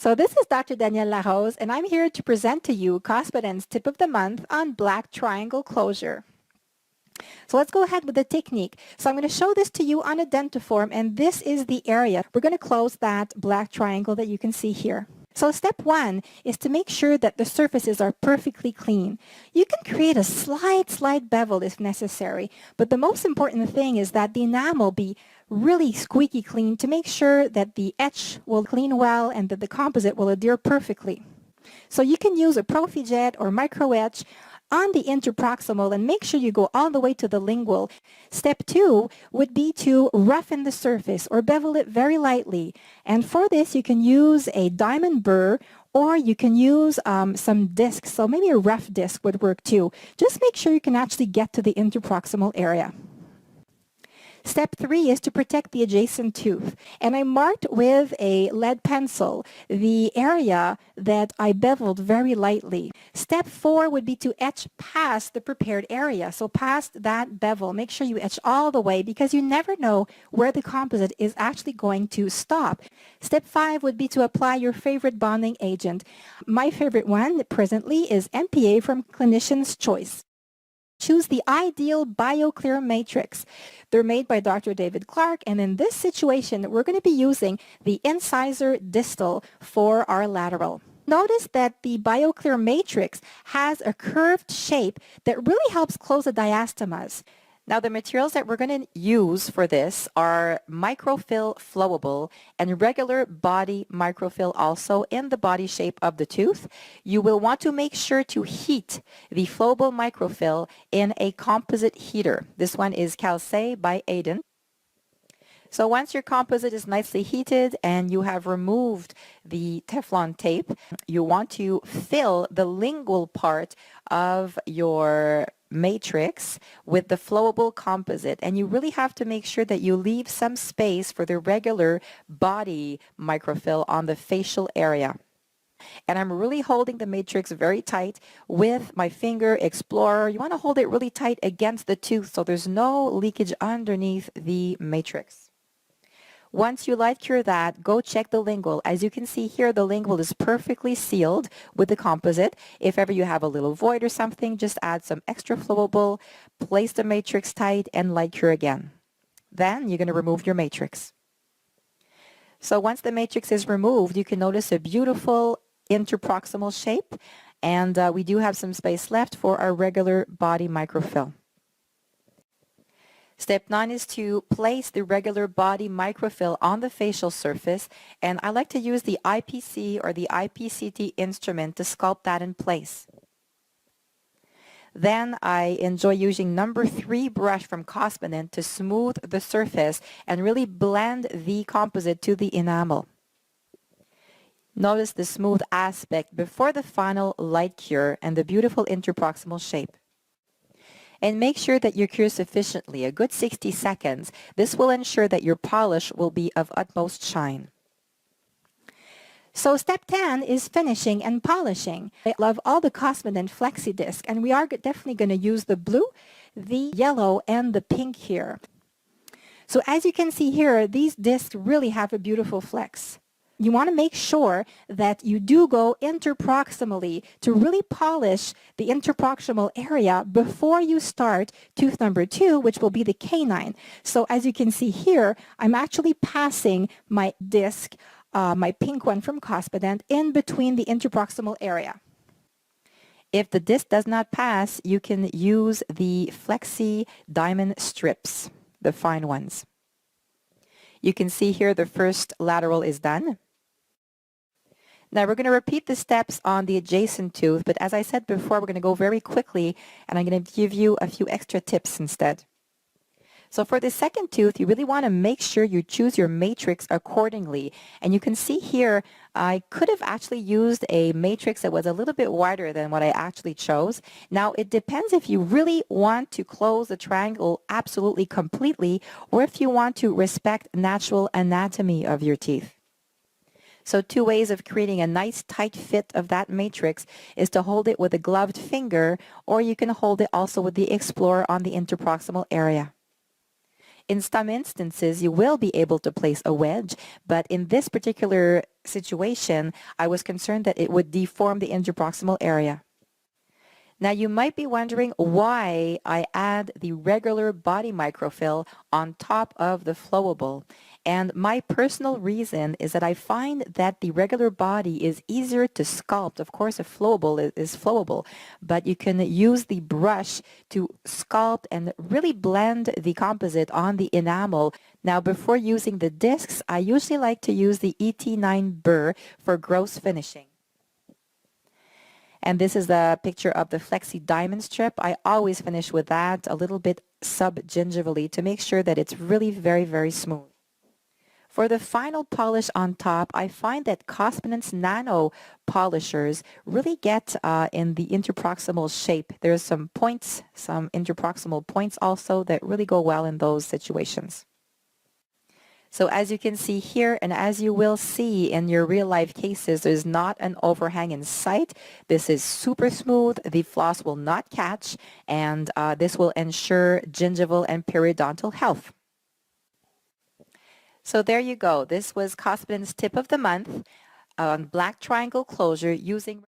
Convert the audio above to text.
So this is Dr. Danielle Larose, and I'm here to present to you Cospadent's tip of the month on black triangle closure. So let's go ahead with the technique. So I'm going to show this to you on a dentiform, and this is the area. We're going to close that black triangle that you can see here. So step one is to make sure that the surfaces are perfectly clean. You can create a slight bevel if necessary, but the most important thing is that the enamel be really squeaky clean to make sure that the etch will clean well and that the composite will adhere perfectly. So you can use a ProfiJet or micro etch on the interproximal and make sure you go all the way to the lingual. Step two would be to roughen the surface or bevel it very lightly. And for this, you can use a diamond burr or you can use some discs. So maybe a rough disc would work too. Just make sure you can actually get to the interproximal area. Step three is to protect the adjacent tooth. And I marked with a lead pencil the area that I beveled very lightly. Step four would be to etch past the prepared area. So past that bevel, make sure you etch all the way because you never know where the composite is actually going to stop. Step five would be to apply your favorite bonding agent. My favorite one presently is MPA from Clinician's Choice. Choose the ideal BioClear matrix. They're made by Dr. David Clark, and in this situation, we're going to be using the incisor distal for our lateral. Notice that the BioClear matrix has a curved shape that really helps close the diastemas. Now the materials that we're going to use for this are microfill flowable and regular body microfill also in the body shape of the tooth. You will want to make sure to heat the flowable microfill in a composite heater. This one is Calcé by Aiden. So once your composite is nicely heated and you have removed the Teflon tape, you want to fill the lingual part of your matrix with the flowable composite, and you really have to make sure that you leave some space for the regular body microfill on the facial area. And I'm really holding the matrix very tight with my finger explorer. You want to hold it really tight against the tooth so there's no leakage underneath the matrix. Once you light cure that, go check the lingual. As you can see here, the lingual is perfectly sealed with the composite. If ever you have a little void or something, just add some extra flowable, place the matrix tight, and light cure again. Then you're going to remove your matrix. So once the matrix is removed, you can notice a beautiful interproximal shape, and we do have some space left for our regular body microfill. Step 9 is to place the regular body microfill on the facial surface, and I like to use the IPC or the IPCT instrument to sculpt that in place. Then I enjoy using number 3 brush from Cospadent to smooth the surface and really blend the composite to the enamel. Notice the smooth aspect before the final light cure and the beautiful interproximal shape. And make sure that you cure sufficiently, a good 60 seconds. This will ensure that your polish will be of utmost shine. So step 10 is finishing and polishing. I love all the Cospadent Flexi Disc, and we are definitely going to use the blue, the yellow, and the pink here. So as you can see here, these discs really have a beautiful flex. You want to make sure that you do go interproximally to really polish the interproximal area before you start tooth number 2, which will be the canine. So as you can see here, I'm actually passing my disc, my pink one from Cospadent, in between the interproximal area. If the disc does not pass, you can use the Flexi diamond strips, the fine ones. You can see here the first lateral is done. Now we're going to repeat the steps on the adjacent tooth, but as I said before, we're going to go very quickly, and I'm going to give you a few extra tips instead. So for the second tooth, you really want to make sure you choose your matrix accordingly. And you can see here, I could have actually used a matrix that was a little bit wider than what I actually chose. Now it depends if you really want to close the triangle absolutely completely, or if you want to respect natural anatomy of your teeth. So 2 ways of creating a nice tight fit of that matrix is to hold it with a gloved finger, or you can hold it also with the Explorer on the interproximal area. In some instances, you will be able to place a wedge, but in this particular situation, I was concerned that it would deform the interproximal area. Now you might be wondering why I add the regular body microfill on top of the flowable. And my personal reason is that I find that the regular body is easier to sculpt. Of course, a flowable is flowable, but you can use the brush to sculpt and really blend the composite on the enamel. Now, before using the discs, I usually like to use the ET9 burr for gross finishing. And this is the picture of the Flexi Diamond Strip. I always finish with that a little bit sub-gingivally to make sure that it's really very, very smooth. For the final polish on top, I find that Cospedent's Nano polishers really get in the interproximal shape. There's some points, some interproximal points also that really go well in those situations. So as you can see here, and as you will see in your real life cases, there's not an overhang in sight. This is super smooth. The floss will not catch, and this will ensure gingival and periodontal health. So there you go. This was Cospedent's tip of the month on black triangle closure using